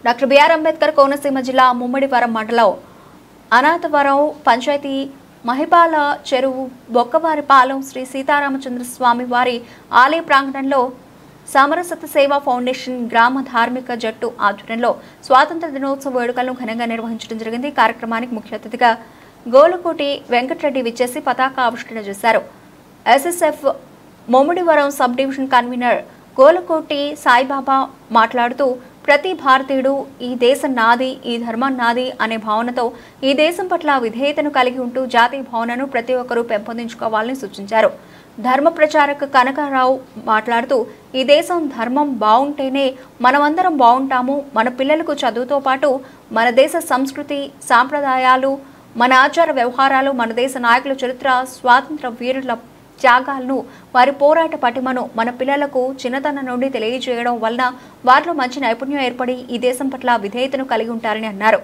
Doctor BR Ambedkar Konaseema జిల్లా ముమ్మడివరం మండలం అనాథవరం పంచాయతీ మహిపాల చెరువు బొక్కవారిపాలెం శ్రీ సీతారామచంద్ర స్వామి వారి ఆలయ ప్రాంగణంలో సమరసత సేవా ఫౌండేషన్ గ్రామ ధార్మిక జట్టు ఆధ్వర్యంలో స్వాతంత్ర దినోత్సవ వేడుకలను ఘనంగా నిర్వహించడం జరిగింది. కార్యక్రమానికి ముఖ్య అతిథిగా గోలుకోటి వెంకటరెడ్డి విచ్చేసి పతాక ఆవిష్కరణ చేశారు. SSF Mummidivaram sub division convener Golukoti Saibaba మాట్లాడుతూ ప్రతి భారతీయుడు ఈ దేశం నాది, ఈ ధర్మం నాది అనే భావనతో ఈ దేశం పట్ల విధేయతను కలిగి ఉంటూ జాతీయ భావనను ప్రతి ఒక్కరూ పెంపొందించుకోవాలని సూచించారు. ధర్మ ప్రచారక కనకారావు మాట్లాడుతూ ఈ దేశం ధర్మం బాగుంటేనే మనమందరం బాగుంటాము. మన పిల్లలకు చదువుతో పాటు మన దేశ సంస్కృతి సాంప్రదాయాలు, మన ఆచార వ్యవహారాలు, మన దేశ నాయకుల చరిత్ర, స్వాతంత్ర వీరుల త్యాగాలను, వారి పోరాట పటిమను మన పిల్లలకు చిన్నతనం నుండి తెలియజేయడం వలన వారిలో మంచి నైపుణ్యం ఏర్పడి ఈ దేశం పట్ల విధేయతను కలిగి ఉంటారని అన్నారు.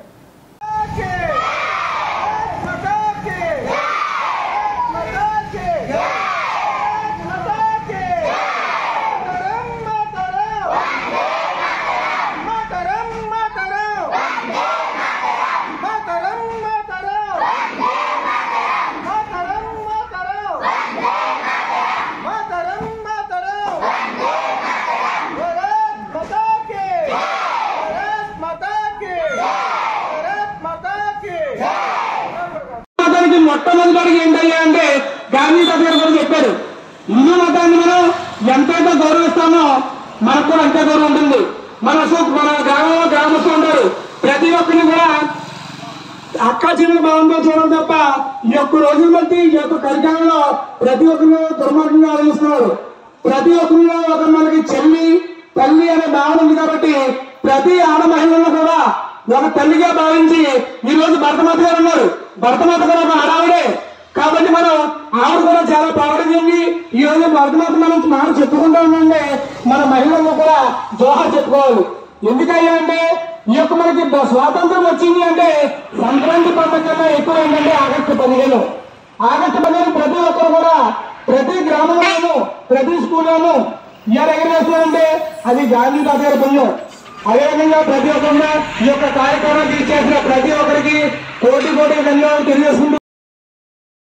మొట్టమొదటి ఏంటయ్యా అంటే గాంధీ తాత గారు చెప్పారు, హిందూ మతాన్ని మనం ఎంతైతే గౌరవిస్తామో మనకు కూడా అంతే గౌరవం ఉంటుంది. మన గ్రామస్తులు ఉంటారు, ప్రతి ఒక్కరిని కూడా అక్క చెల్లెల భావంతో చూడడం తప్ప ఈ యొక్క రోజులు బట్టి ఈ యొక్క కార్యక్రమంలో ప్రతి ఒక్కరు దుర్మార్గంగా ఆలోచిస్తున్నారు. ప్రతి ఒక్కరిలో ఒక మనకి చెల్లి తల్లి అనే భావన ఉంది కాబట్టి ప్రతి ఆడ మహిళలను కూడా ఒక తల్లిగా భావించి ఈ రోజు భరతమాత గారు ఉన్నారు. భరతమాత గారు ఒక ఆడావిడే కాబట్టి మనం ఆవిడ కూడా చాలా పోరాటం చెంది ఈ రోజు భరతమాత మనం చెప్పుకుంటా ఉన్నాంటే మన మహిళలను కూడా జోహార్ చెప్పుకోవాలి. ఎందుకయ్యా అంటే ఈ యొక్క మనకి స్వాతంత్రం వచ్చింది అంటే సంక్రాంతి పండుగ కన్నా ఎక్కువ ఏంటంటే ఆగస్టు 15. ఆగస్టు 15 ప్రతి ఒక్కరు కూడా ప్రతి గ్రామంలోనూ ప్రతి స్కూల్లోనూ ఇయర్ ఎగరేస్తారంటే అది గాంధీ తాత గారి పుణ్యం. అదేవిధంగా ప్రతి ఒక్కరు ఈ యొక్క కార్యక్రమాన్ని తీర్చేసిన ప్రతి ఒక్కరికి కోటి ధన్యవాదాలు తెలియజేస్తుంది.